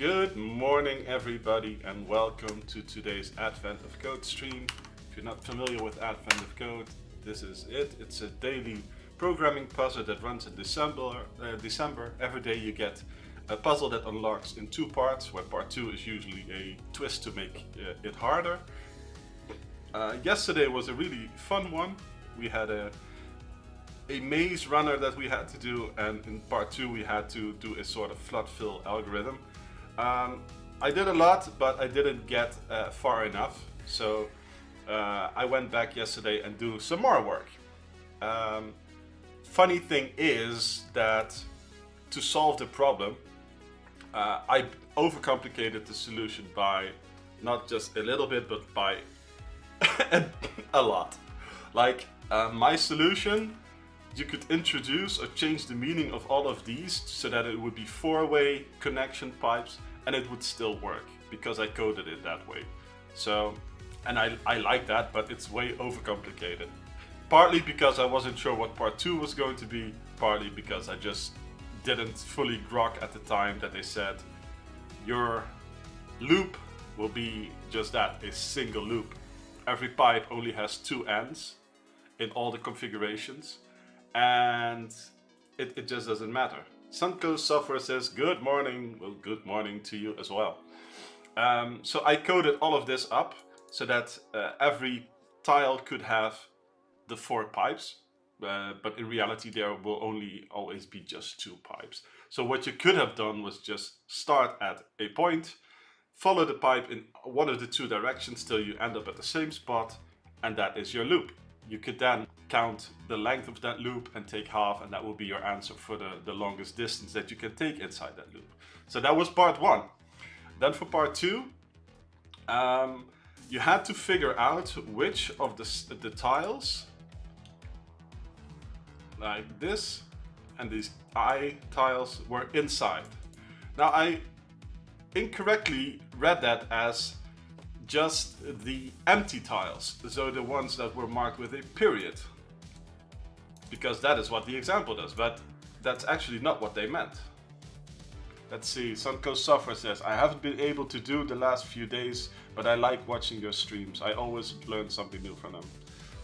Good morning everybody and welcome to today's Advent of Code stream. If you're not familiar with Advent of Code, this is it. It's a daily programming puzzle that runs in December. Every day you get a puzzle that unlocks in two parts, where part 2 is usually a twist to make it harder. Yesterday was a really fun one. We had a maze runner that we had to do, and in part 2 we had to do a sort of flood fill algorithm. I did a lot, but I didn't get far enough, so I went back yesterday and do some more work. Funny thing is that to solve the problem, I overcomplicated the solution by not just a little bit, but by a lot. Like my solution, you could introduce or change the meaning of all of these so that it would be four-way connection pipes and it would still work because I coded it that way. So, and I like that, but it's way overcomplicated. Partly because I wasn't sure what part 2 was going to be, partly because I just didn't fully grok at the time that they said your loop will be just that, a single loop. Every pipe only has two ends in all the configurations, and it just doesn't matter. Sunco Software says good morning. Well, good morning to you as well. So I coded all of this up so that every tile could have the 4 pipes, but in reality there will only always be just 2 pipes. So what you could have done was just start at a point, follow the pipe in one of the 2 directions till you end up at the same spot, and that is your loop. You could then count the length of that loop and take half, and that will be your answer for the longest distance that you can take inside that loop. So that was part 1. Then for part 2, you had to figure out which of the tiles, like this and these eye tiles, were inside. Now I incorrectly read that as just the empty tiles, so the ones that were marked with a period, because that is what the example does, but that's actually not what they meant. Let's see, Sunco Software says, I haven't been able to do the last few days, but I like watching your streams. I always learn something new from them.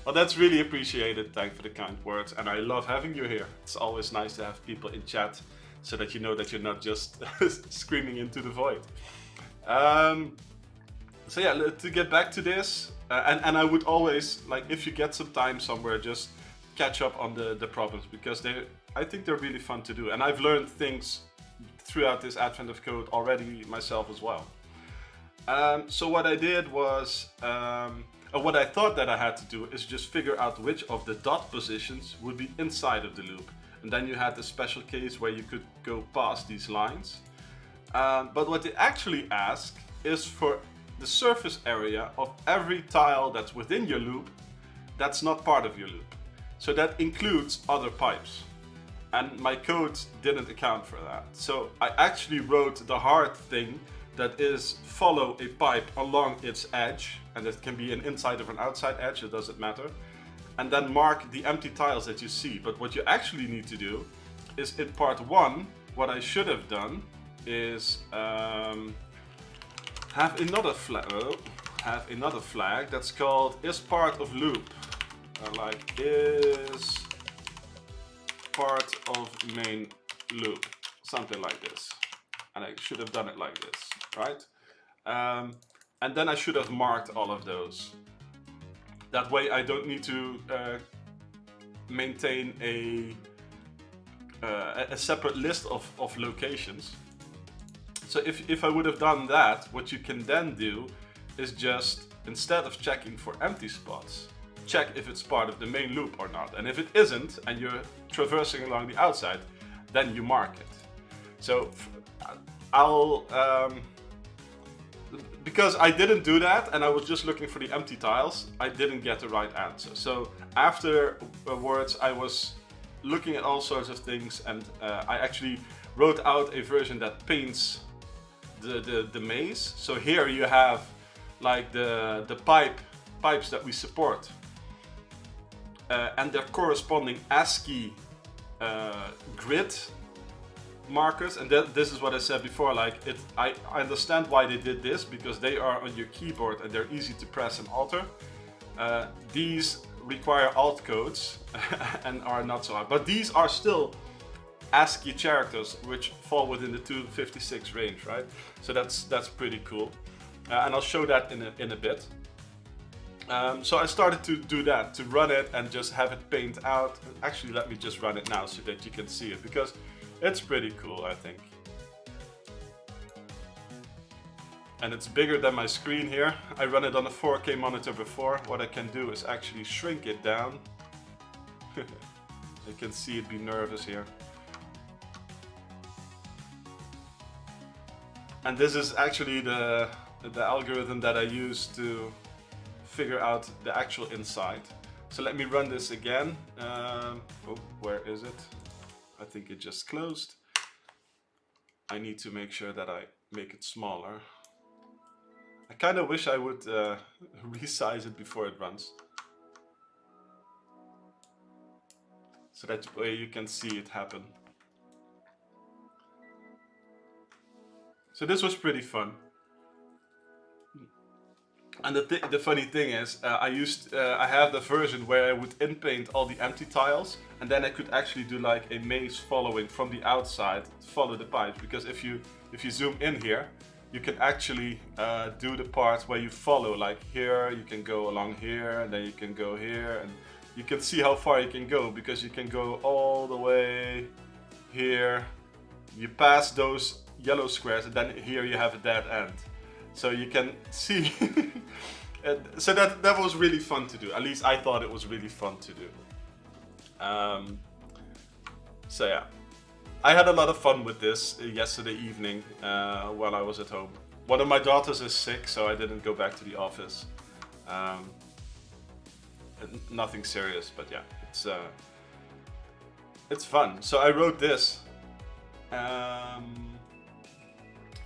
Well, that's really appreciated. Thanks for the kind words, and I love having you here. It's always nice to have people in chat so that you know that you're not just screaming into the void. So yeah, to get back to this, and I would always, like, if you get some time somewhere, just catch up on the problems, because I think they're really fun to do, and I've learned things throughout this Advent of Code already myself as well. So what I did was, what I thought that I had to do is just figure out which of the dot positions would be inside of the loop, and then you had the special case where you could go past these lines. But what they actually ask is for the surface area of every tile that's within your loop that's not part of your loop. So that includes other pipes. And my code didn't account for that. So I actually wrote the hard thing, that is follow a pipe along its edge, and that can be an inside or an outside edge, it doesn't matter. And then mark the empty tiles that you see. But what you actually need to do is in part 1, what I should have done is have another flag that's called is part of loop, like is part of main loop, something like this. And I should have done it like this, right? And then I should have marked all of those. That way I don't need to maintain a separate list of locations. So if I would have done that, what you can then do is just, instead of checking for empty spots, check if it's part of the main loop or not. And if it isn't, and you're traversing along the outside, then you mark it. So because I didn't do that and I was just looking for the empty tiles, I didn't get the right answer. So afterwards I was looking at all sorts of things, and I actually wrote out a version that paints the maze. So here you have like the pipes that we support, and their corresponding ASCII grid markers, and this is what I said before, like I understand why they did this, because they are on your keyboard and they're easy to press and alter. These require alt codes and are not so hard, but these are still ASCII characters which fall within the 256 range, right? So that's pretty cool, and I'll show that in a bit. So I started to do that, to run it and just have it paint out. Actually, let me just run it now so that you can see it, because it's pretty cool, I think. And it's bigger than my screen here. I run it on a 4K monitor before. What I can do is actually shrink it down. You can see it be nervous here. And this is actually the algorithm that I use to figure out the actual inside. So let me run this again. Oh, where is it? I think it just closed. I need to make sure that I make it smaller. I kind of wish I would resize it before it runs, so that way you can see it happen. So this was pretty fun. And the funny thing is, I have the version where I would inpaint all the empty tiles, and then I could actually do like a maze following from the outside, follow the pipes. Because if you zoom in here, you can actually do the part where you follow. Like here, you can go along here, and then you can go here, and you can see how far you can go, because you can go all the way here. You pass those yellow squares, and then here you have a dead end. So you can see. So that was really fun to do. At least I thought it was really fun to do. So yeah, I had a lot of fun with this yesterday evening while I was at home. One of my daughters is sick, so I didn't go back to the office. Nothing serious, but yeah, it's fun. So I wrote this.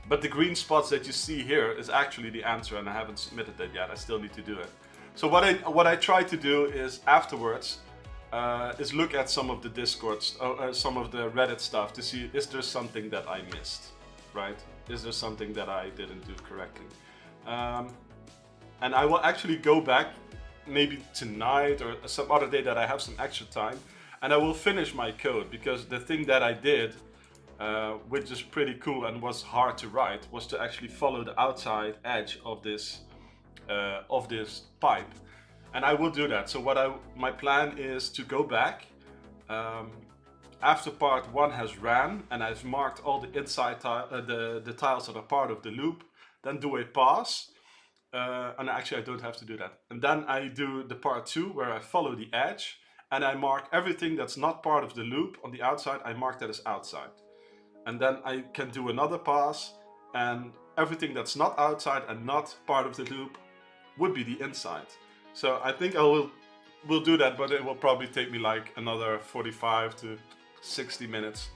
But the green spots that you see here is actually the answer, and I haven't submitted that yet. I still need to do it. So what I try to do is afterwards is look at some of the Discords, some of the Reddit stuff, to see, is there something that I missed, right? Is there something that I didn't do correctly? And I will actually go back maybe tonight or some other day that I have some extra time, and I will finish my code, because the thing that I did, which is pretty cool and was hard to write, was to actually follow the outside edge of this pipe, and I will do that. So my plan is to go back after part 1 has ran, and I've marked all the inside the tiles that are part of the loop, then do a pause, and actually I don't have to do that, and then I do the part 2 where I follow the edge, and I mark everything that's not part of the loop on the outside. I mark that as outside. And then I can do another pass, and everything that's not outside and not part of the loop would be the inside. So I think I will do that, but it will probably take me like another 45 to 60 minutes.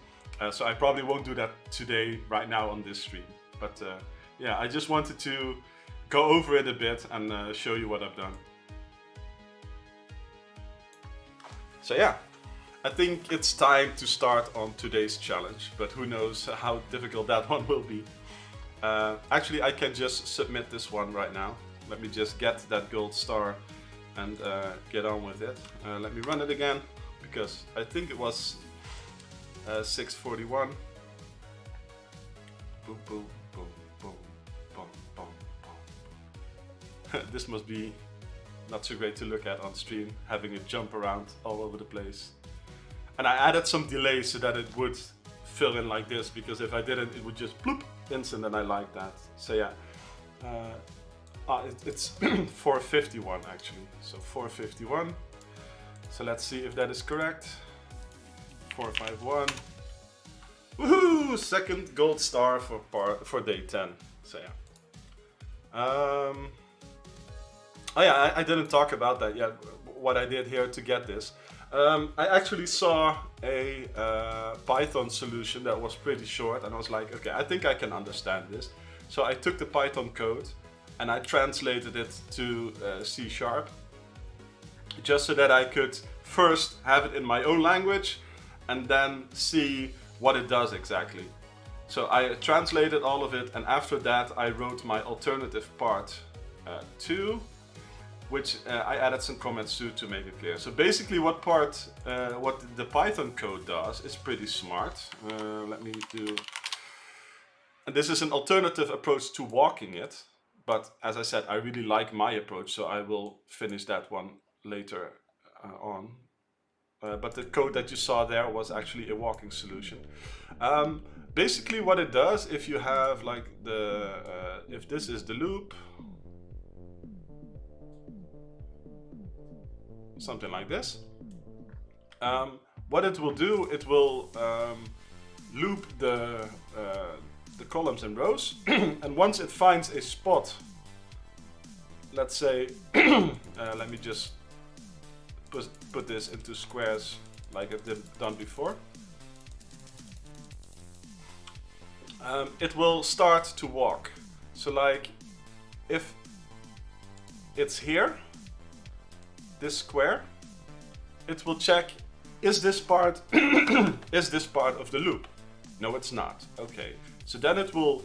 So I probably won't do that today, right now on this stream. But yeah, I just wanted to go over it a bit and show you what I've done. So yeah. I think it's time to start on today's challenge, but who knows how difficult that one will be. Actually, I can just submit this one right now. Let me just get that gold star and get on with it. Let me run it again, because I think it was 641. Boom, boom, boom, boom, boom, boom, boom. This must be not so great to look at on stream, having it jump around all over the place. And I added some delay so that it would fill in like this, because if I didn't, it would just bloop instant, and I like that. So yeah, it's 451 actually, so 451. So let's see if that is correct. 451. Woohoo! Second gold star for day 10. So yeah. Oh yeah, I didn't talk about that yet. What I did here to get this. I actually saw a Python solution that was pretty short, and I was like, okay, I think I can understand this. So I took the Python code and I translated it to C#, just so that I could first have it in my own language and then see what it does exactly. So I translated all of it, and after that I wrote my alternative part 2, which I added some comments to make it clear. So basically what the Python code does is pretty smart. Let me do... And this is an alternative approach to walking it, but as I said, I really like my approach, so I will finish that one later on. But the code that you saw there was actually a walking solution. Basically what it does, if you have like if this is the loop, something like this, what it will do, it will loop the columns and rows, and once it finds a spot, let's say, let me just put this into squares like I've done before. It will start to walk. So like if it's here, this square, it will check, is this part is this part of the loop? No, it's not. Okay, so then it will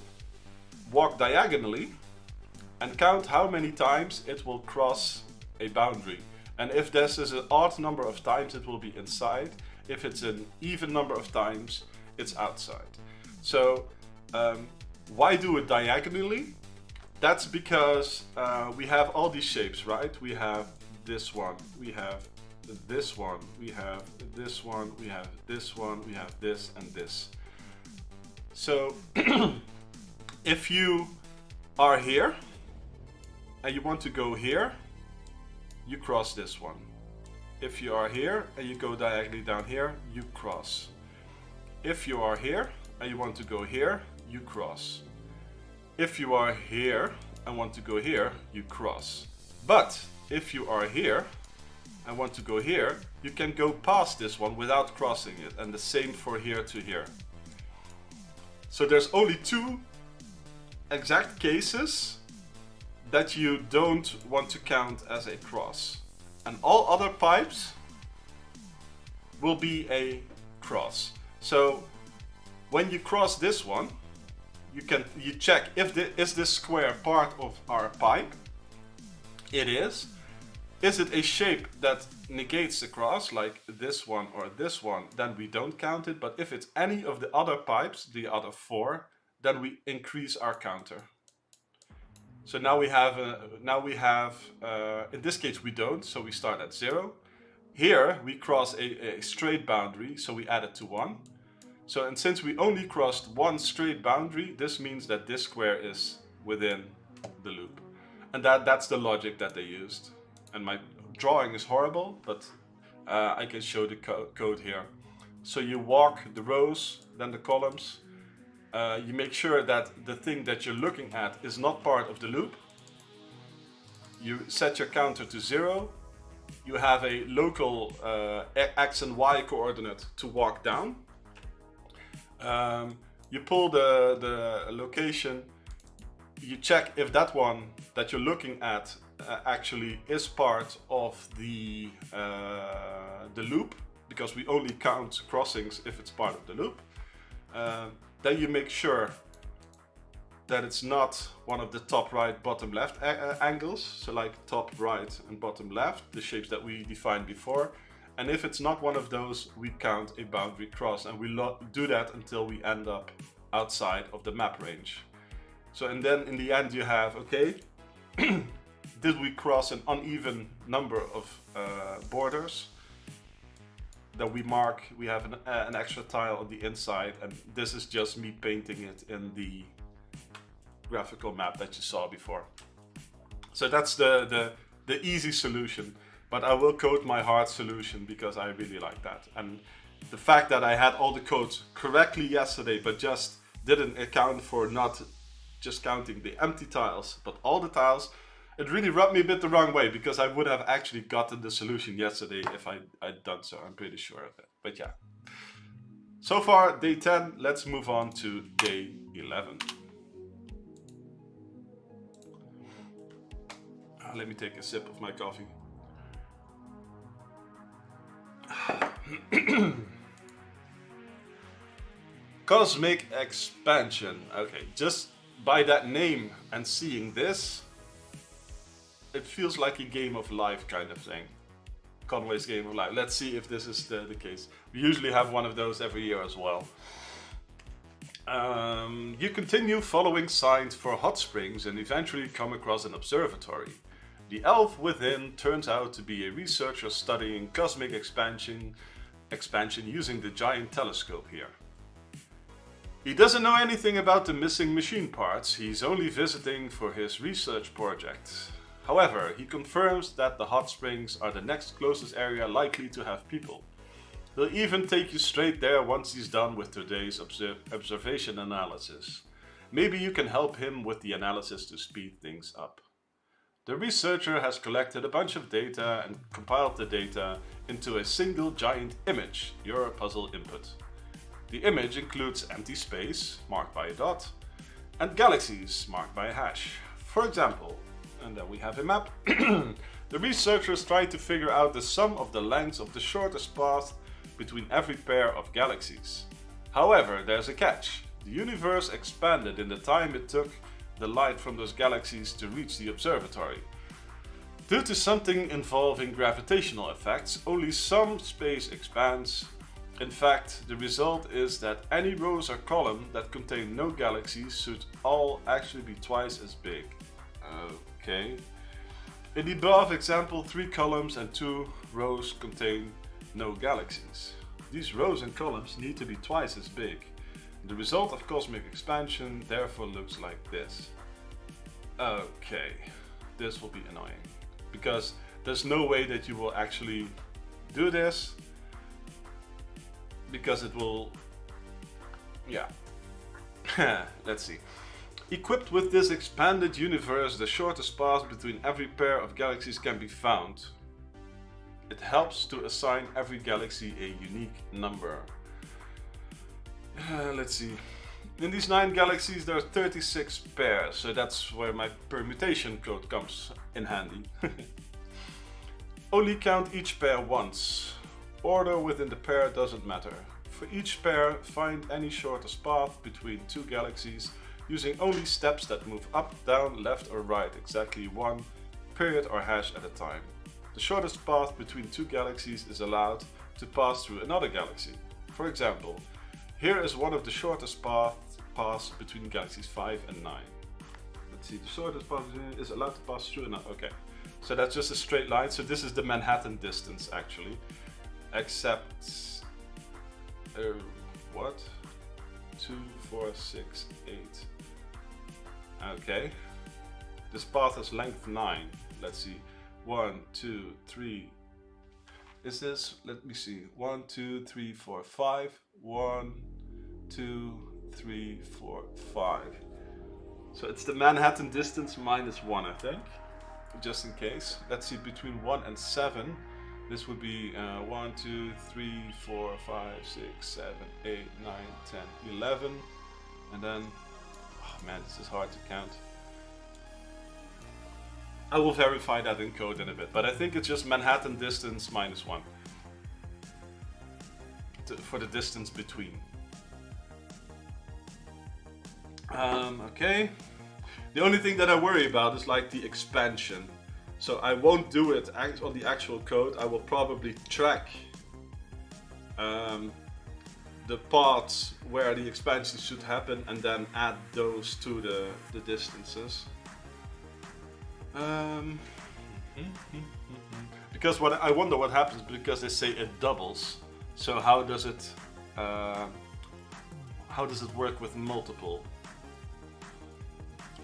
walk diagonally and count how many times it will cross a boundary. And if this is an odd number of times, it will be inside. If it's an even number of times, it's outside. So why do it diagonally? That's because we have all these shapes, right? We have this one, we have this one, we have this one, we have this one, we have this and this. So if you are here and you want to go here, you cross this one. If you are here and you go diagonally down here, you cross. If you are here and you want to go here, you cross. If you are here and want to go here, you cross. But if you are here and want to go here, you can go past this one without crossing it, and the same for here to here. So there's only 2 exact cases that you don't want to count as a cross, and all other pipes will be a cross. So when you cross this one, you check if is this square part of our pipe. It is. Is it a shape that negates the cross, like this one or this one, then we don't count it. But if it's any of the other pipes, the other 4, then we increase our counter. So now we have, in this case we don't, so we start at 0. Here we cross a straight boundary, so we add it to 1. So, and since we only crossed 1 straight boundary, this means that this square is within the loop. And that's the logic that they used. And my drawing is horrible, but I can show the code here. So you walk the rows, then the columns. You make sure that the thing that you're looking at is not part of the loop. You set your counter to 0. You have a local X and Y coordinate to walk down. You pull the location. You check if that one that you're looking at actually is part of the loop, because we only count crossings if it's part of the loop. Then you make sure that it's not one of the top right, bottom left angles. So like top right and bottom left, the shapes that we defined before. And if it's not one of those, we count a boundary cross, and we do that until we end up outside of the map range. So, and then in the end you have, okay, did we cross an uneven number of borders? That we mark, we have an extra tile on the inside, and this is just me painting it in the graphical map that you saw before. So that's the easy solution, but I will code my hard solution because I really like that. And the fact that I had all the codes correctly yesterday, but just didn't account for not just counting the empty tiles, but all the tiles, it really rubbed me a bit the wrong way, because I would have actually gotten the solution yesterday if I'd done so. I'm pretty sure of it. But yeah. So far, day 10. Let's move on to day 11. Let me take a sip of my coffee. Cosmic expansion. Okay, just by that name and seeing this, it feels like a game of life kind of thing. Conway's Game of Life. Let's see if this is the case. We usually have one of those every year as well. You continue following signs for hot springs and eventually come across an observatory. The elf within turns out to be a researcher studying cosmic expansion using the giant telescope here. He doesn't know anything about the missing machine parts, he's only visiting for his research project. However, he confirms that the hot springs are the next closest area likely to have people. He'll even take you straight there once he's done with today's observation analysis. Maybe you can help him with the analysis to speed things up. The researcher has collected a bunch of data and compiled the data into a single giant image, your puzzle input. The image includes empty space, marked by a dot, and galaxies, marked by a hash. For example, and then we have a map. The researchers tried to figure out the sum of the lengths of the shortest path between every pair of galaxies. However, there's a catch. The universe expanded in the time it took the light from those galaxies to reach the observatory. Due to something involving gravitational effects, only some space expands. In fact, the result is that any rows or column that contain no galaxies should all actually be twice as big. Okay. In the above example, 3 columns and 2 rows contain no galaxies. These rows and columns need to be twice as big. The result of cosmic expansion therefore looks like this. Okay, this will be annoying because there's no way that you will actually do this because it will, yeah. Let's see. Equipped with this expanded universe, the shortest path between every pair of galaxies can be found. It helps to assign every galaxy a unique number. Let's see. In these 9 galaxies there are 36 pairs, so that's where my permutation code comes in handy. Only count each pair once. Order within the pair doesn't matter. For each pair, find any shortest path between 2 galaxies using only steps that move up, down, left or right, exactly 1 period or hash at a time. The shortest path between 2 galaxies is allowed to pass through another galaxy. For example, here is one of the shortest paths between galaxies 5 and 9. Let's see, the shortest path is allowed to pass through another. Okay, so that's just a straight line. So this is the Manhattan distance actually, except what? 2, 4, 6, 8. Okay, this path is length 9. Let's see, 1, 2, 3. Is this? Let me see. 1, 2, 3, 4, 5. 1, 2, 3, 4, 5. So it's the Manhattan distance minus 1, I think, just in case. Let's see, between 1 and 7. This would be 1, 2, 3, 4, 5, 6, 7, 8, 9, 10, 11. And then, oh man, this is hard to count. I will verify that in code in a bit, but I think it's just Manhattan distance minus 1 for the distance between. Okay. The only thing that I worry about is like the expansion. So I won't do it on the actual code. I will probably track the parts where the expansion should happen and then add those to the distances. Because I wonder what happens because they say it doubles. So how does it work with multiple?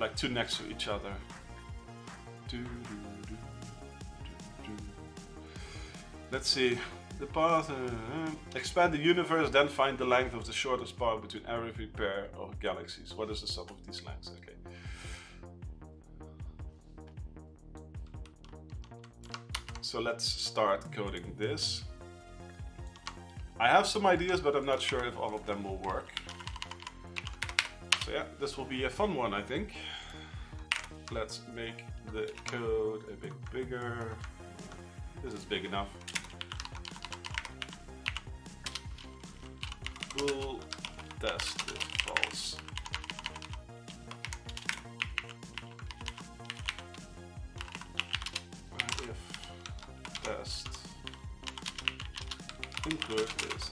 Like 2 next to each other. Let's see. The path. Expand the universe, then find the length of the shortest path between every pair of galaxies. What is the sum of these lengths? Okay. So let's start coding this. I have some ideas, but I'm not sure if all of them will work. So yeah, this will be a fun one, I think. Let's make the code a bit bigger. This is big enough. Cool. test if false. If test input is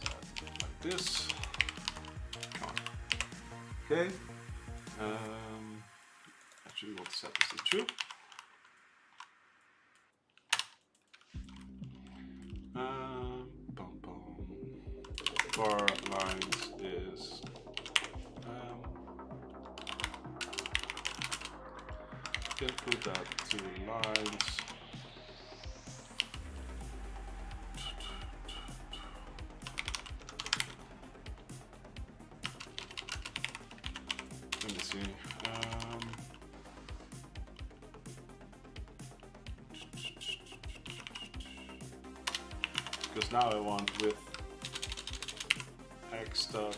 like this. Okay. Actually, we'll set this to true. Bar lines is input that to lines. Let me see. Because now I want with x dot.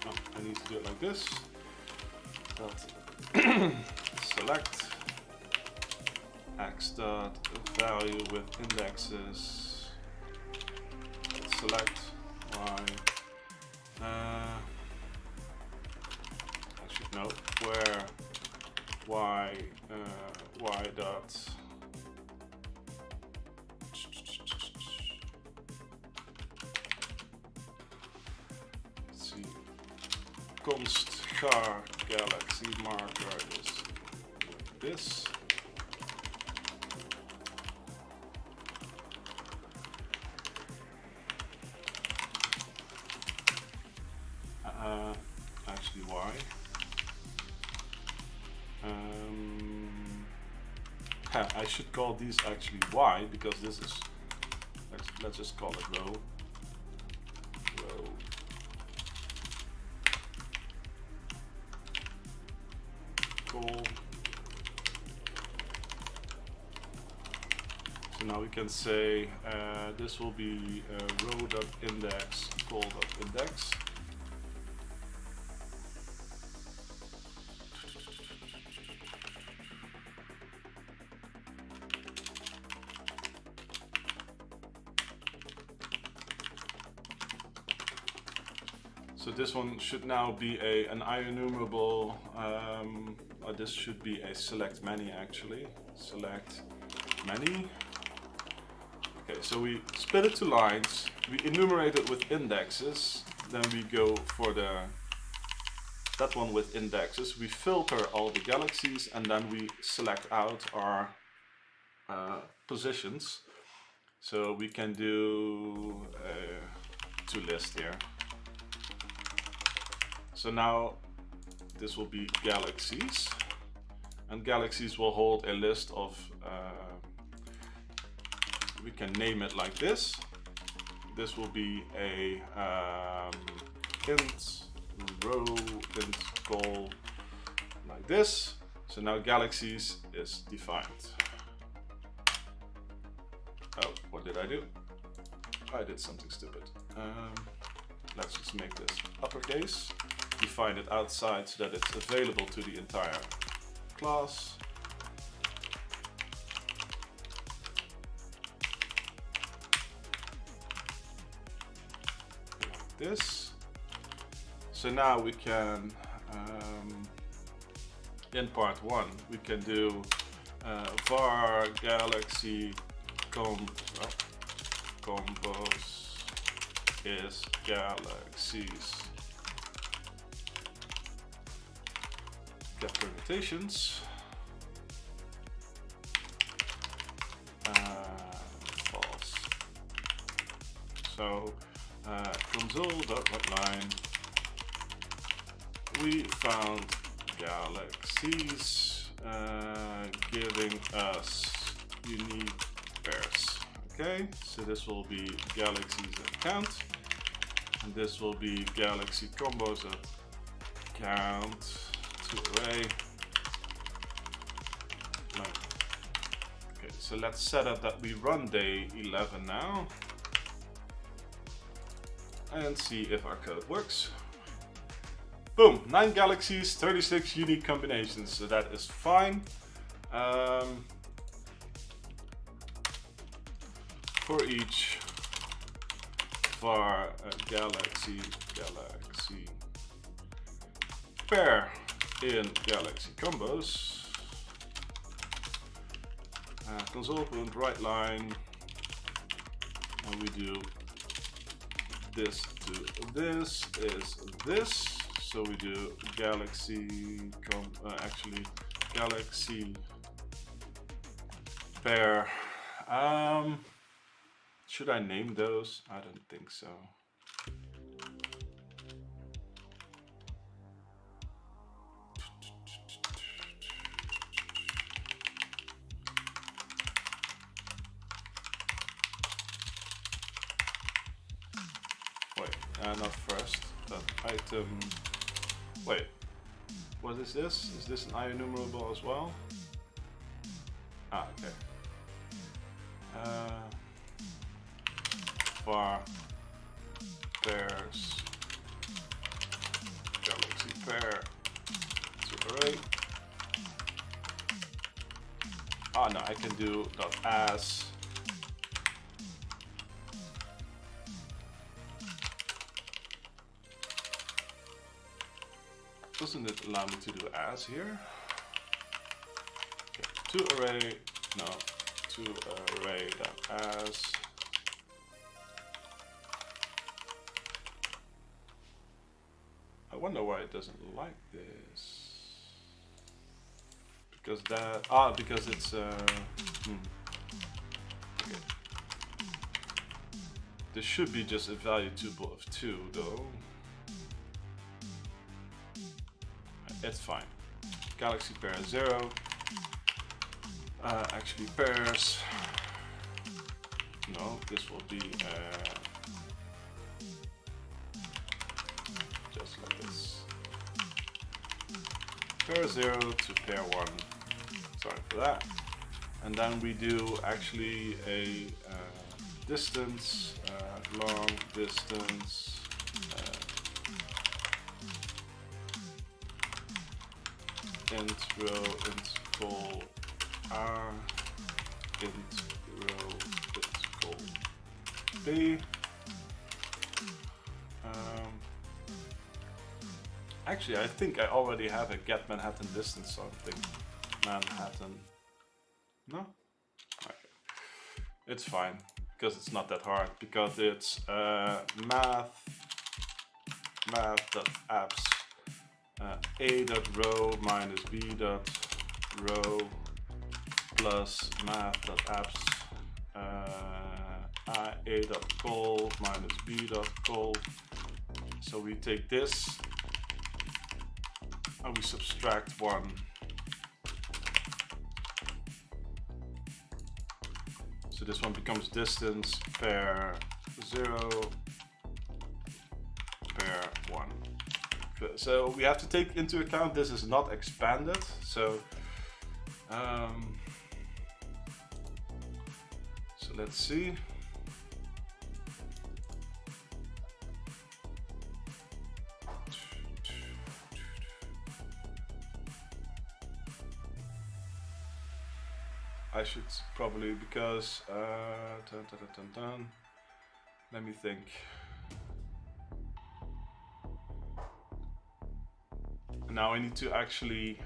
Oh, I need to do it like this. Dot select x dot value with indexes. Select y. I should know where y y dot. Const char galaxy marker is like this. Actually, why? I should call these actually y because this is. Let's just call it row. Call. So now we can say this will be row.index call.index. So this one should now be an IEnumerable. This should be a select many actually. Select many. Okay, so we split it to lines. We enumerate it with indexes. Then we go for that one with indexes. We filter all the galaxies and then we select out our positions. So we can do to list here. So now this will be galaxies, and galaxies will hold a list of, we can name it like this. This will be a int row int call like this. So now galaxies is defined. Oh, what did I do? I did something stupid. Let's just make this uppercase. Define it outside so that it's available to the entire class. Like this. So now we can, in part 1, we can do var galaxy compose is galaxies. Get permutations. False. So console.line. We found galaxies giving us unique pairs. Okay, so this will be galaxies at count, and this will be galaxy combos at count. Array. Okay, so let's set up that we run day 11 now and see if our code works. Boom, 9 galaxies, 36 unique combinations, so that is fine. For each var galaxy pair in galaxy combos. Console.write line, and we do this to this is this. So we do galaxy galaxy pair. Should I name those? I don't think so. Wait, not first. That item. Wait, what is this? Is this an IEnumerable as well? Ah, okay. Var pairs galaxy pair to array. Oh no, I can do .as. Doesn't it allow me to do as here? Okay, to array, no, to array.as. I wonder why it doesn't like this. Because that, because it's, okay. This should be just a value tuple of 2 though. It's fine. Galaxy pair 0. Actually pairs. No, this will be just like this. Pair 0 to pair 1. Sorry for that. And then we do actually a distance, long distance. Int row, int call r, int row, int call b. Actually, I think I already have a get Manhattan distance something. Manhattan. No? Okay. It's fine, because it's not that hard, because it's math.apps a.row minus b.row plus math.apps a.call minus b.call. So we take this and we subtract 1. So this one becomes distance pair 0 pair 1. So we have to take into account this is not expanded. So so let's see. I should probably, because let me think. Now I need to actually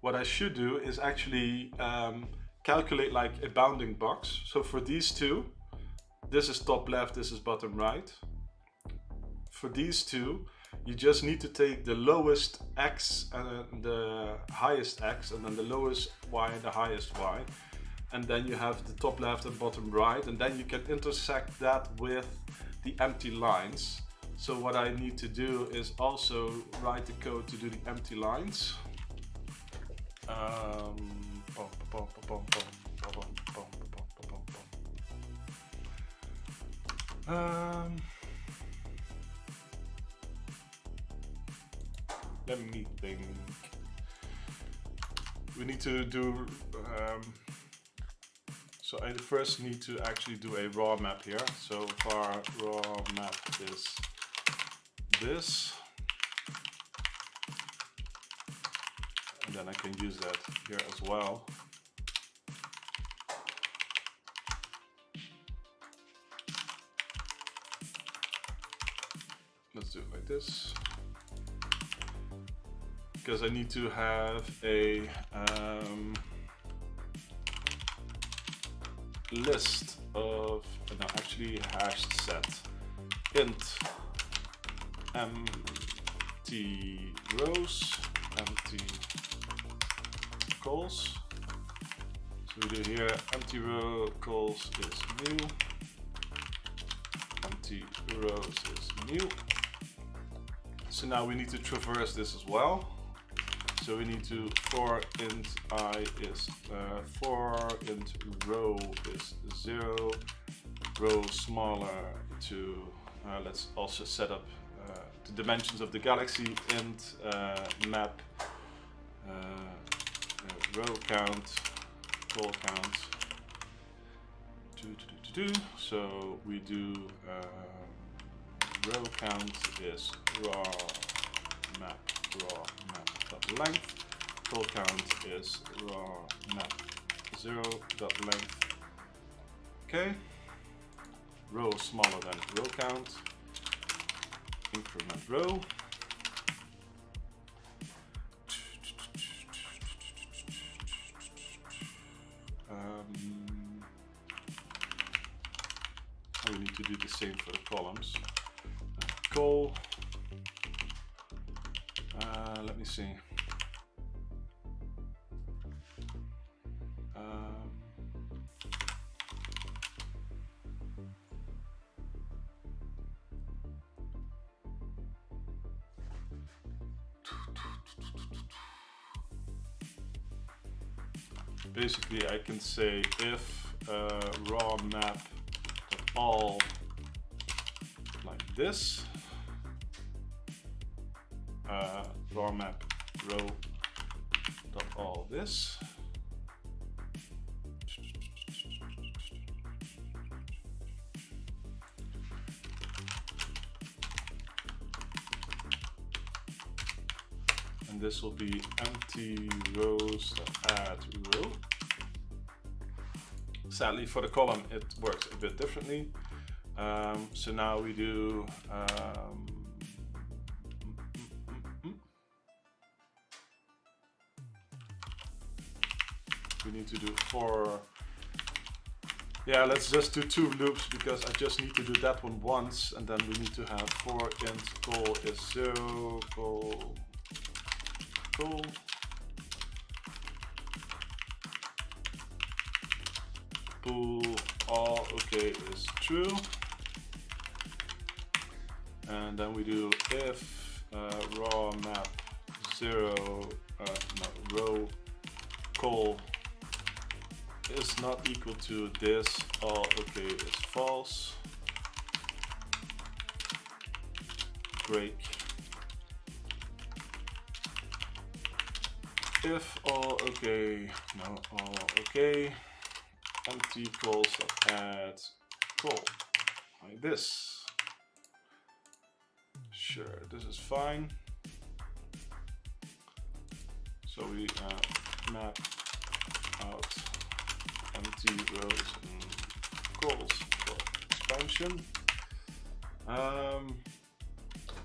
what I should do is actually calculate like a bounding box. So for these two, this is top left, this is bottom right. For these two, you just need to take the lowest x and the highest x, and then the lowest y and the highest y. And then you have the top left and bottom right, and then you can intersect that with the empty lines. So what I need to do is also write the code to do the empty lines. Let me think. We need to do, so I first need to actually do a raw map here. So var raw map is this. then I can use that here as well. Let's do it like this, because I need to have a list of, no, actually hashed set int empty rows, empty calls. So we do here empty row calls is new, empty rows is new. So now we need to traverse this as well. So we need to for int I is 4, int row is 0, row smaller to, let's also set up the dimensions of the galaxy, int map row count, call count. So we do row count is raw map dot length, call count is raw map 0 dot length. Okay, row smaller than row count, increment row. We need to do the same for the columns. Call. Let me see. Basically, I can say if raw map all like this, raw map row dot all this, and this will be empty rows add row. Sadly for the column it works a bit differently. So now we do we need to do for, yeah, let's just do 2 loops because I just need to do that one once, and then we need to have for int call is 0, call bool all okay is true, and then we do if raw map 0 row call is not equal to this, all okay is false, break. If all okay, no, all okay, empty calls add call, like this. Sure, this is fine. So we map out empty rows and calls for expansion.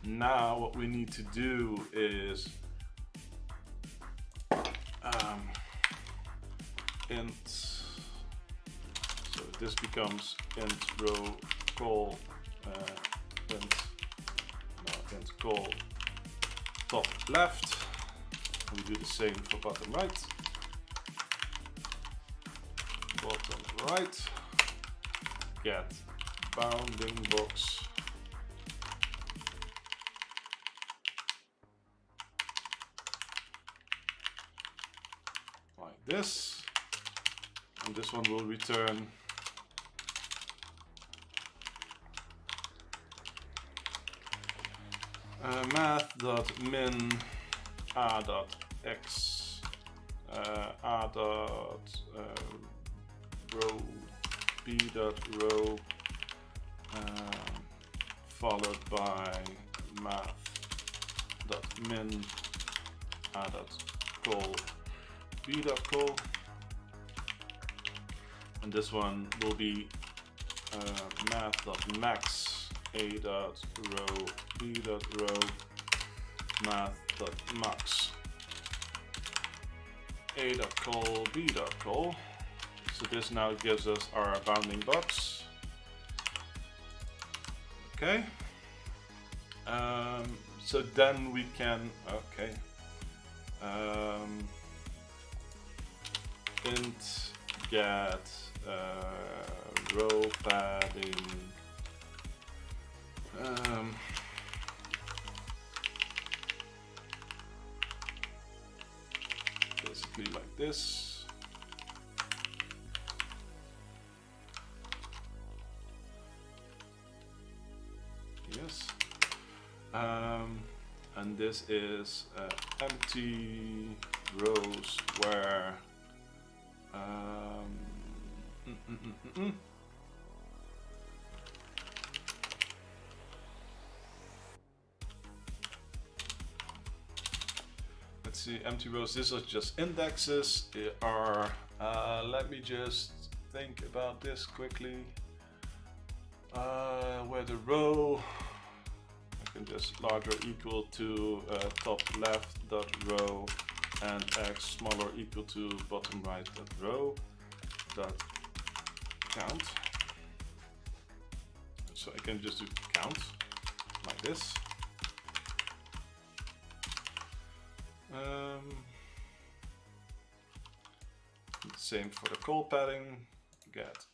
Now what we need to do is int, so this becomes int row call int call top left. We do the same for bottom right. Bottom right, get bounding box like this, and this one will return math.min a.x a.row b.row followed by math.min call b.call, and this one will be math.max a.row b.row math.max a.call b.call. So this now gives us our bounding box. Okay. So then we can, okay, int get row padding, basically like this. Yes. And this is empty rows where let's see, empty rows, these are just indexes. They are, let me just think about this quickly. Where the row, I can just larger equal to top left dot row and x smaller equal to bottom right dot row dot count. So I can just do count like this. Same for the call padding. Get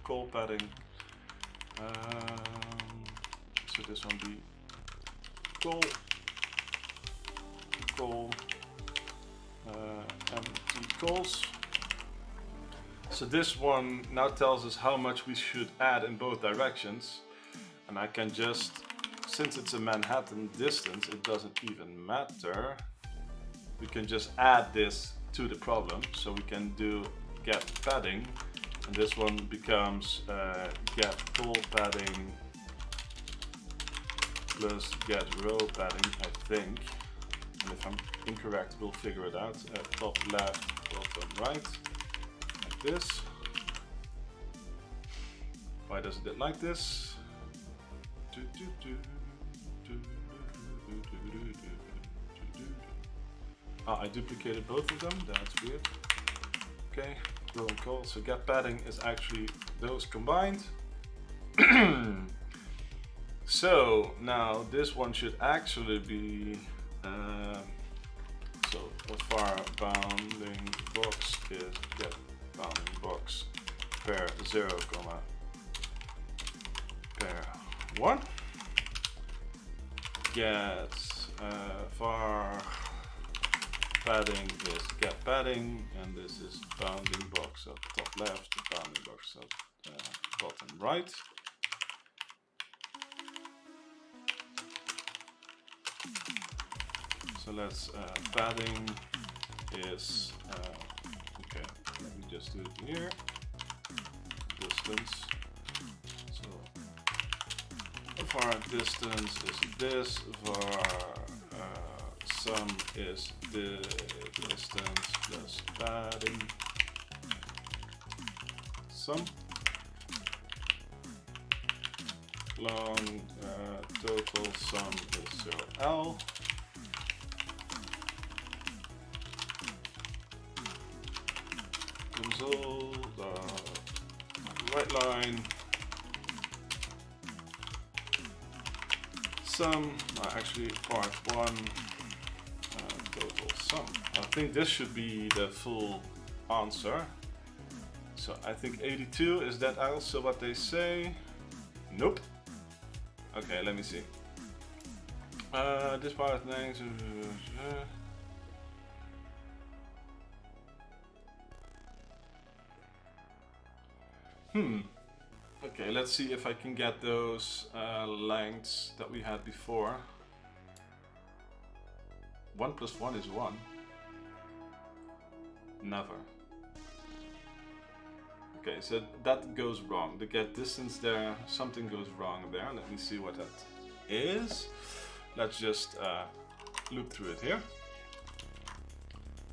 call padding. So this one be call empty calls. So this one now tells us how much we should add in both directions, and I can just, since it's a Manhattan distance, it doesn't even matter. We can just add this to the problem. So we can do get padding, and this one becomes get call padding plus get row padding, I think. And if I'm incorrect, we'll figure it out. Top left, bottom right, like this. Why does it look like this? Ah, I duplicated both of them, that's weird. Okay, row and call. So get padding is actually those combined. So now this one should actually be so far bounding box is get bounding box pair 0, pair 1. Get far padding is get padding, and this is bounding box at top left, bounding box at bottom right. So let's padding is okay. Let me just do it here. Distance. So var distance is this. Var sum is the distance plus padding sum. Long total sum is 0L. Console, right line, sum, actually part 1, total sum. I think this should be the full answer. So I think 82, is that also what they say? Nope. Okay, let me see. This part names. Okay, let's see if I can get those lengths that we had before. 1 plus 1 is 1. Never. Okay, so that goes wrong. The get distance there, something goes wrong there. Let me see what that is. Let's just loop through it here.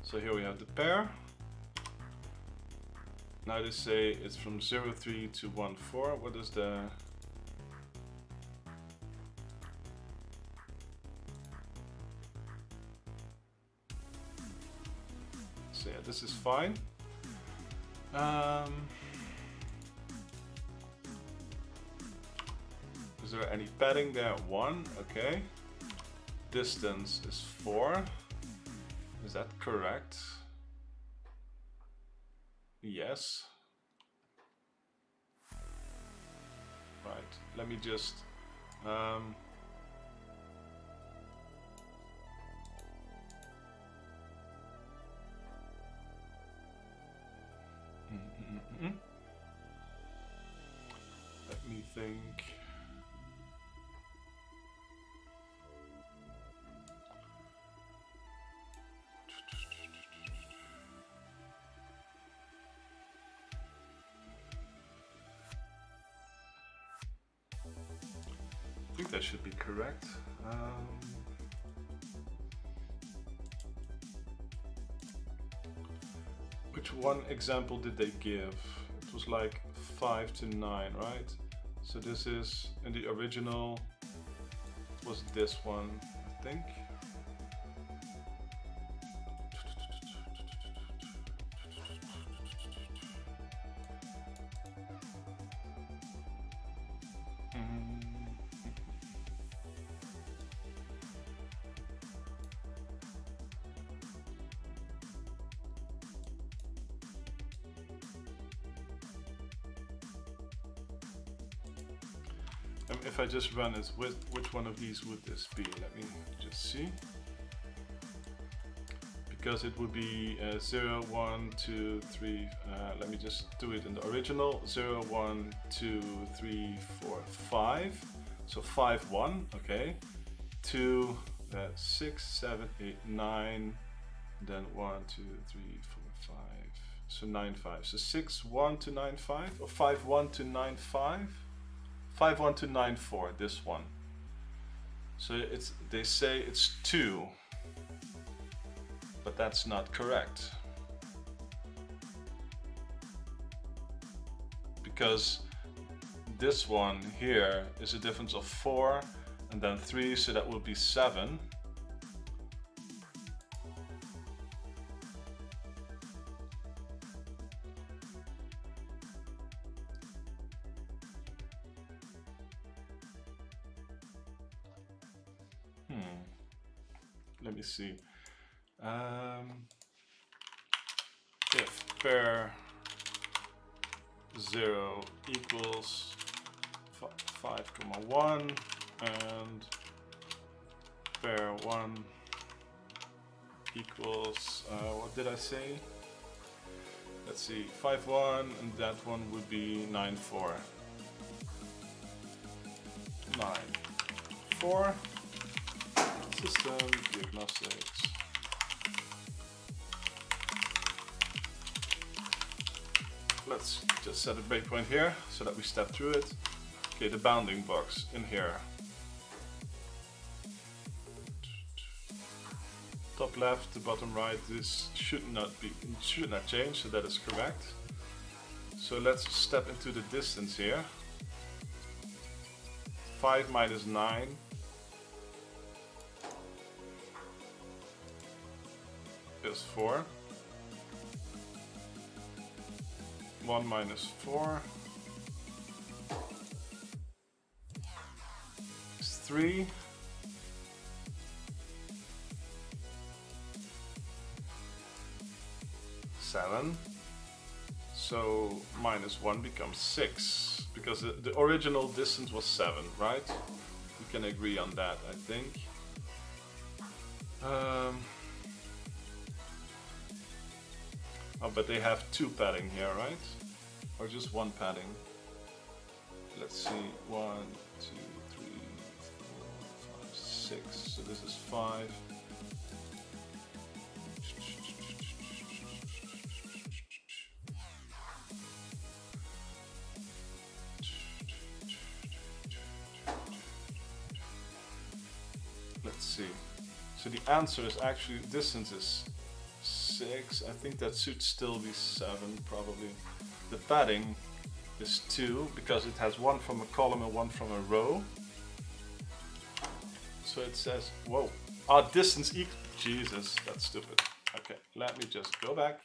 So here we have the pair. Now they say it's from 0,3 to 1,4. What is the... So yeah, this is fine. Is there any padding there? 1, okay. Distance is 4. Is that correct? Yes. Right, let me just let me think. I think that should be correct. Which one example did they give? It was like 5 to 9, right? So this is, in the original, it was this one, I think. If I just run it, which one of these would this be? Let me just see. Because it would be 0, 1, 2, 3. Let me just do it in the original. 0, 1, 2, 3, 4, 5. So 5, 1, okay. 2, 6, 7, 8, 9. Then 1, 2, 3, 4, 5. So 9, 5. So 6, 1 to 9, 5. Or 5, 1 to 9, 5. 5, 1 to 9, 4, this one. So it's, they say it's 2, but that's not correct. Because this one here is a difference of 4 and then 3, so that would be 7. Let me see. If pair 0 equals 5, 1 and pair 1 equals, what did I say? Let's see, 5, 1 and that one would be 9, 4. 9, 4. System diagnostics. Let's just set a breakpoint here so that we step through it. Okay, the bounding box in here. Top left to bottom right. This should not change, so that is correct. So let's step into the distance here. 5 minus 9. Is 4. 1 minus 4 is 3. 7. So minus 1 becomes 6, because the original distance was 7, right? We can agree on that, I think. Oh, but they have 2 padding here, right? Or just 1 padding? Let's see, 1, 2, 3, 4, 5, 6. So this is 5. Let's see. So the answer is actually distance is 6. I think that should still be 7 probably. The padding is 2 because it has one from a column and one from a row. So it says, whoa, distance equal, Jesus, that's stupid. Okay, let me just go back.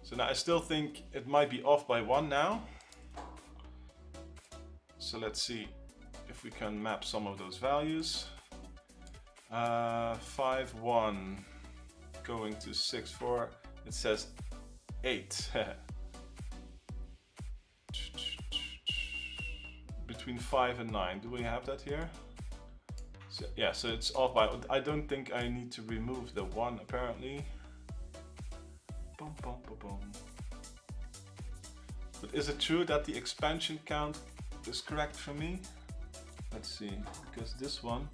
So now I still think it might be off by 1 now. So let's see if we can map some of those values. 5, 1, going to 6, 4, it says 8. Between 5 and 9, do we have that here? So, yeah, so it's off by, I don't think I need to remove the 1 apparently. Boom, boom, boom, boom. But is it true that the expansion count is correct for me? Let's see, because this one,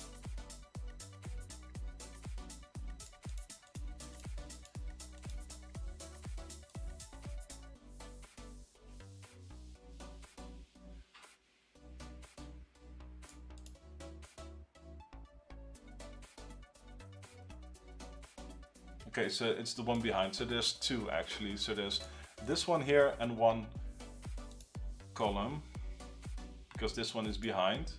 okay, so it's the one behind. So there's 2 actually. So there's this one here and 1 column, because this one is behind.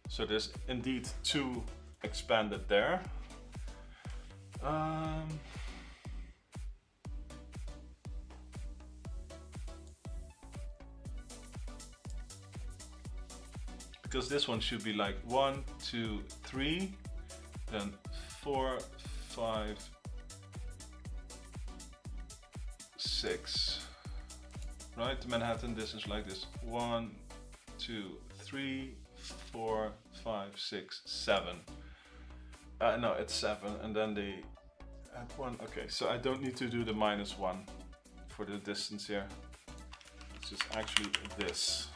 So there's indeed 2 expanded there. Because this one should be like 1, 2, 3, then 4, 5, 6. Right, the Manhattan, this is like this. 1, 2, 3, 4, 5, 6, 7. No, it's 7, and then they add 1. Okay, so I don't need to do the -1 for the distance here. It's just actually this.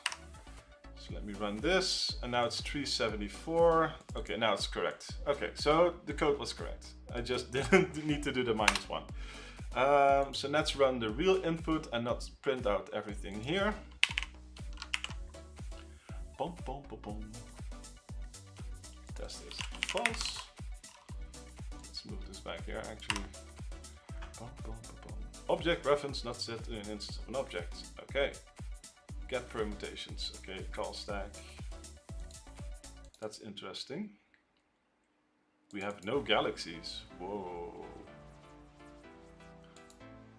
So let me run this, and now it's 374. Okay, now it's correct. Okay, so the code was correct. I just didn't need to do the -1. So let's run the real input and not print out everything here. Boom, boom, boom, boom. Test is false. Let's move this back here actually. Boom, boom, boom, boom. Object reference not set in an instance of an object. Okay. Get permutations. Okay, call stack. That's interesting. We have no galaxies. Whoa.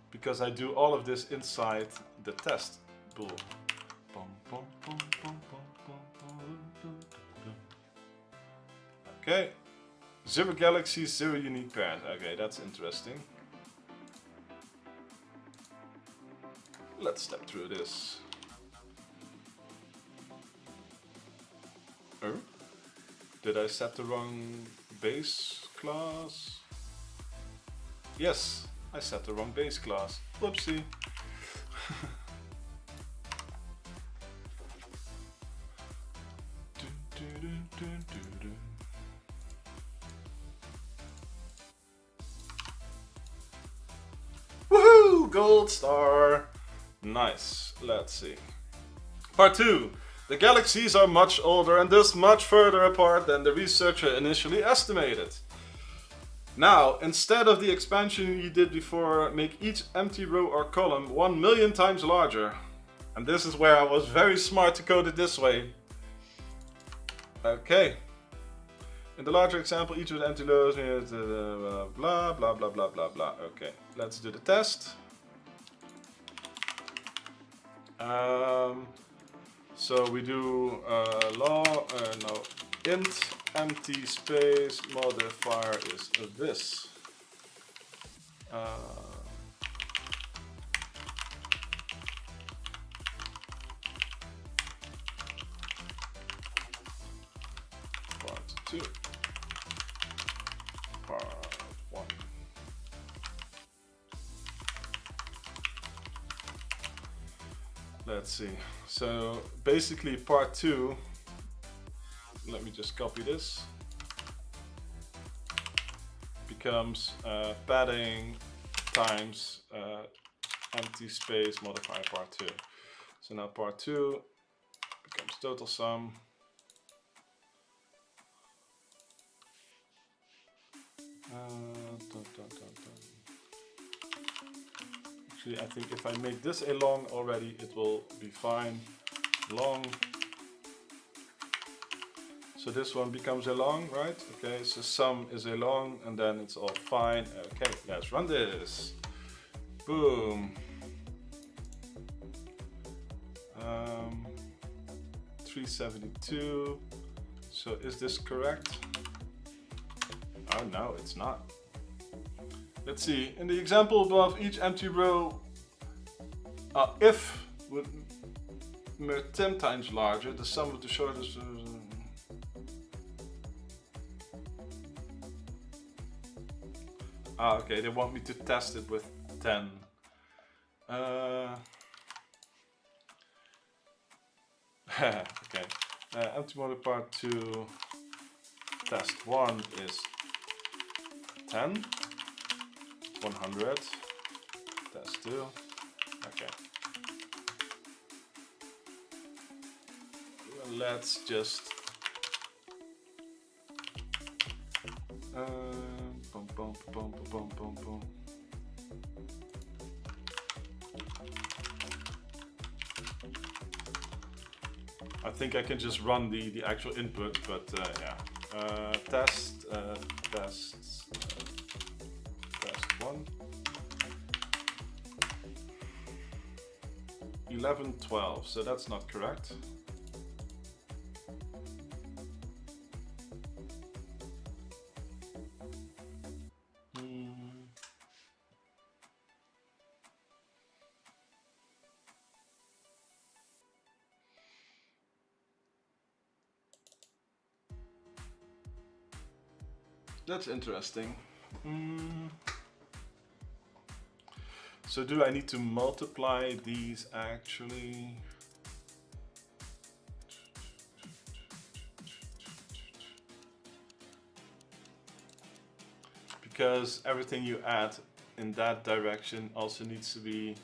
Because I do all of this inside the test bool. Okay, 0 galaxies, 0 unique pairs. Okay, that's interesting. Let's step through this. Oh, did I set the wrong base class? Yes. I set the wrong base class. Whoopsie. Woohoo! Gold star. Nice. Let's see. Part 2. The galaxies are much older and thus much further apart than the researcher initially estimated. Now, instead of the expansion you did before, make each empty row or column 1,000,000 times larger. And this is where I was very smart to code it this way. Okay. In the larger example, each of the empty rows is blah, blah, blah, blah, blah, blah. Okay, let's do the test. So we do int empty space modifier is this. Part 2. Part 1. Let's see. So basically part 2, let me just copy this, becomes padding times empty space modifier part 2. So now part 2 becomes total sum Dun, dun, dun, dun. Actually, I think if I make this a long already, it will be fine. Long. So this one becomes a long, right? Okay, so sum is a long, and then it's all fine. Okay, let's run this. Boom. 372. So is this correct? Oh no, it's not. Let's see. In the example above, each empty row, if would 10 times larger, the sum of the shortest. Okay, they want me to test it with 10. Okay. Empty model part 2, test 1 is 10, 100, test 2, okay. Let's just boom, boom, boom, boom, boom, boom. I think I can just run the actual input, but yeah. Test 1. 11, 12, so that's not correct. That's interesting. So do I need to multiply these actually? Because everything you add in that direction also needs to be,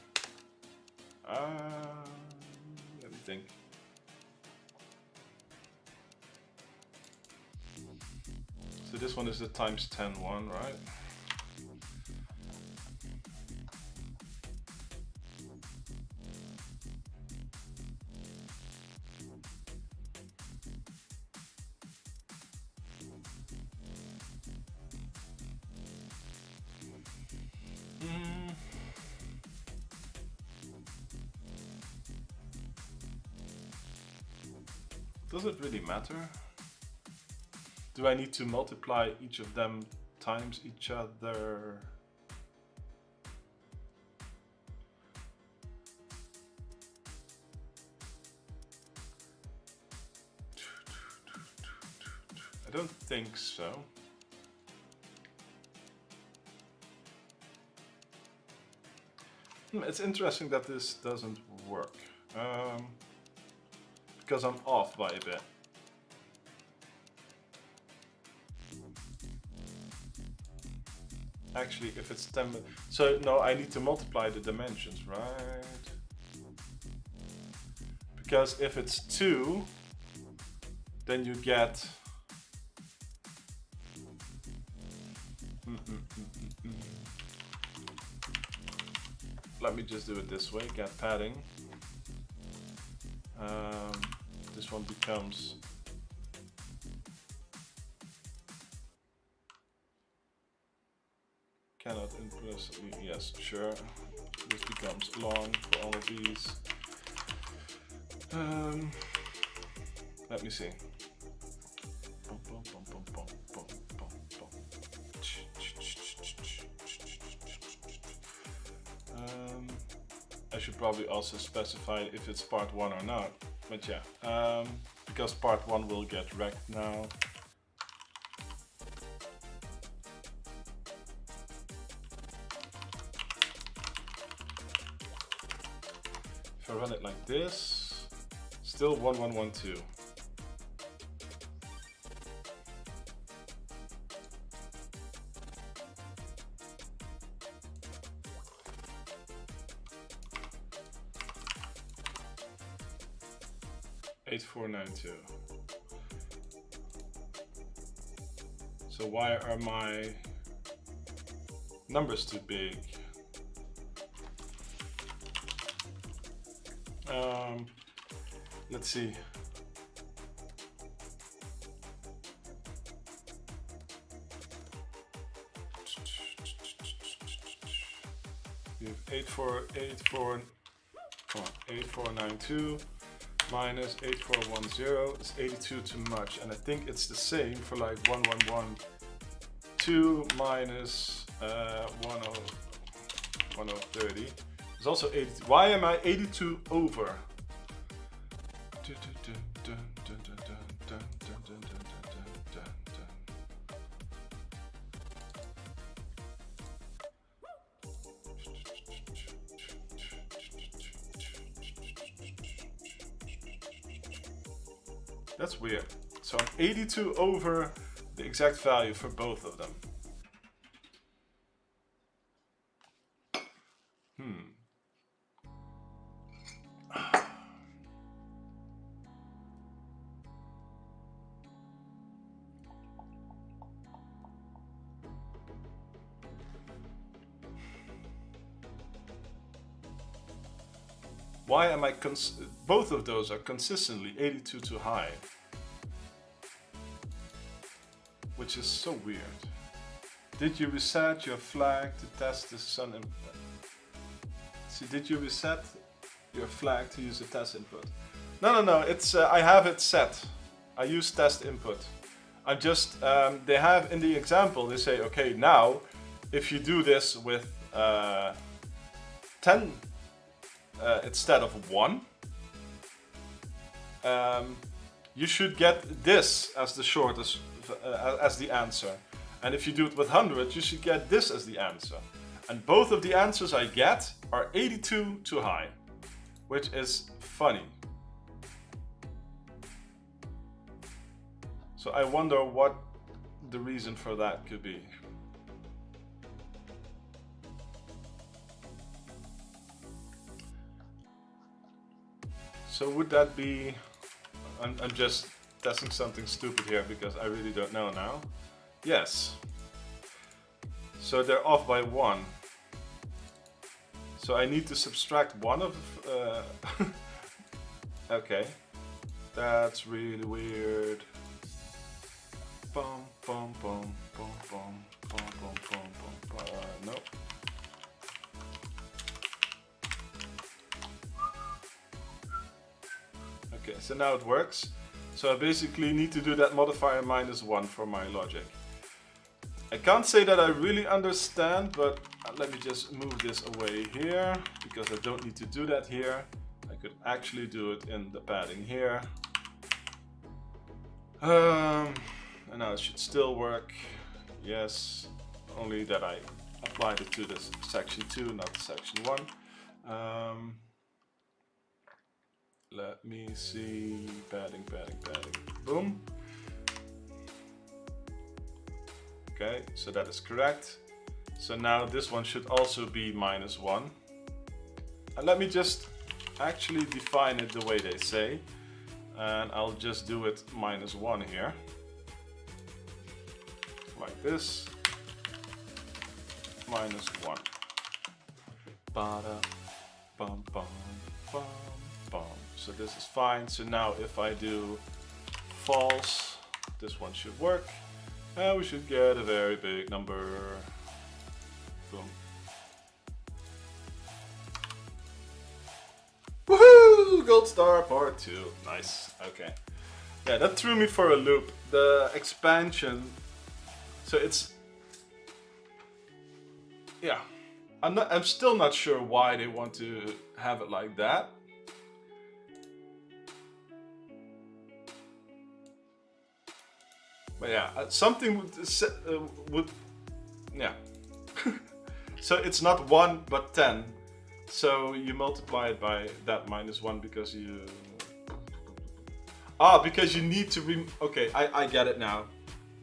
let me think. So this one is the times 10 one, right? Does it really matter? Do I need to multiply each of them times each other? I don't think so. It's interesting that this doesn't work. Because I'm off by a bit. Actually, if it's 10, so no, I need to multiply the dimensions, right? Because if it's 2, then you get let me just do it this way, get padding. This one becomes cannot implicitly, yes, sure. This becomes long for all of these. Let me see. I should probably also specify if it's part 1 or not, but yeah, because part 1 will get wrecked now. If I run it like this, still 1112. $8492. So why are my Number's too big. Let's see. We have 8492 minus 8410 is 82 too much, and I think it's the same for like 1112 minus 1030. It's also 80. Why am I 82 over? That's weird. So I'm 82 over the exact value for both of them. Why am I both of those are consistently 82 too high? Which is so weird. Did you reset your flag to test the sun input? See, did you reset your flag to use the test input? No, it's I have it set. I use test input. I'm just, they have in the example, they say, okay, now, if you do this with 10 instead of 1, you should get this as the shortest, as the answer. And if you do it with 100, you should get this as the answer. And both of the answers I get are 82 too high, which is funny. So I wonder what the reason for that could be. So would that be, I'm just testing something stupid here because I really don't know now. Yes. So they're off by 1. So I need to subtract 1 of, okay. That's really weird. Bum, bum, bum, bum, bum, bum, bum, bum, bum, nope. Okay, so now it works. So I basically need to do that modifier -1 for my logic. I can't say that I really understand, but let me just move this away here, because I don't need to do that here. I could actually do it in the padding here. And now it should still work. Yes, only that I applied it to this section 2, not section 1. Let me see, padding, boom. Okay, so that is correct. So now this one should also be -1. And let me just actually define it the way they say. And I'll just do it -1 here. Like this. -1. Bada, bum, bum, bum, bum. So this is fine. So now if I do false, this one should work. And we should get a very big number. Boom. Woohoo! Gold star part 2. Nice. Okay. Yeah, that threw me for a loop. The expansion. So it's, yeah. I'm still not sure why they want to have it like that. But yeah, something would yeah. So it's not 1 but 10. So you multiply it by that -1 because you... because you need to okay, I get it now.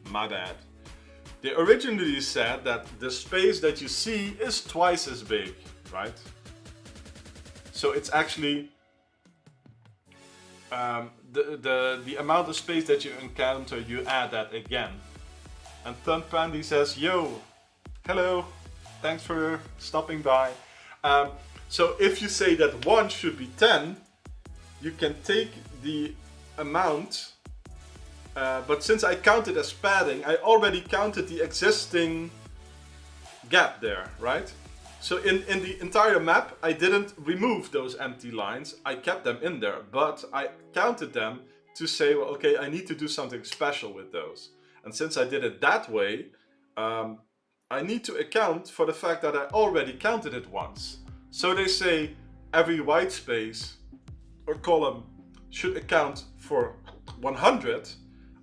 My bad. They originally said that the space that you see is twice as big, right? So it's actually the amount of space that you encounter, you add that again. And Thun Pandy says, yo, hello. Thanks for stopping by. So if you say that 1 should be 10, you can take the amount, but since I counted as padding, I already counted the existing gap there, right? So in the entire map, I didn't remove those empty lines. I kept them in there, but I counted them to say, well, okay, I need to do something special with those. And since I did it that way, I need to account for the fact that I already counted it once. So they say every white space or column should account for 100.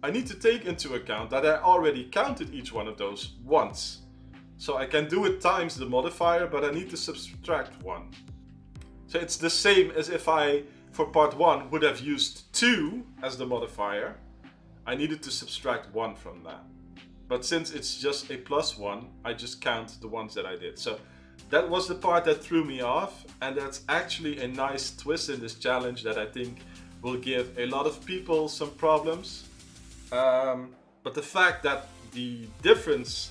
I need to take into account that I already counted each one of those once. So I can do it times the modifier, but I need to subtract 1. So it's the same as if I, for part 1, would have used 2 as the modifier. I needed to subtract 1 from that. But since it's just a +1, I just count the ones that I did. So that was the part that threw me off, and that's actually a nice twist in this challenge that I think will give a lot of people some problems. But the fact that the difference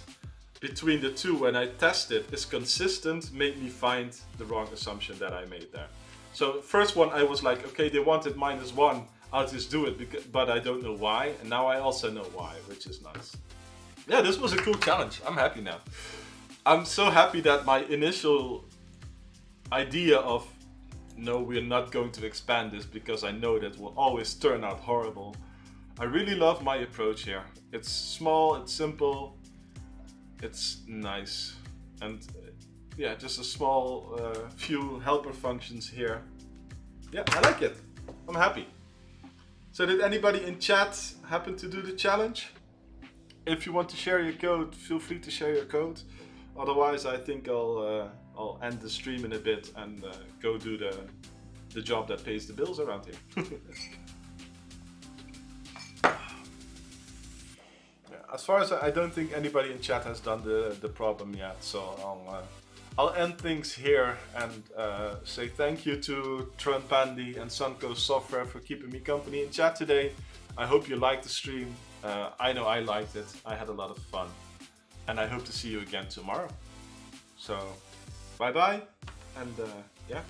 between the two when I tested is consistent made me find the wrong assumption that I made there. So first one I was like, okay, they wanted -1, I'll just do it, but I don't know why, and now I also know why, which is nice. Yeah, this was a cool challenge. I'm happy now. I'm so happy that my initial idea of no, we're not going to expand this because I know that will always turn out horrible. I really love my approach here. It's small, it's simple, it's nice, and yeah, just a small few helper functions here. Yeah, I like it. I'm happy. So did anybody in chat happen to do the challenge? If you want to share your code, feel free to share your code. Otherwise, I think I'll end the stream in a bit and go do the job that pays the bills around here. As far as I don't think anybody in chat has done the problem yet, so I'll end things here and say thank you to Tron Pandy and Sunco Software for keeping me company in chat today. I hope you liked the stream. I know I liked it. I had a lot of fun, and I hope to see you again tomorrow. So bye bye, and yeah.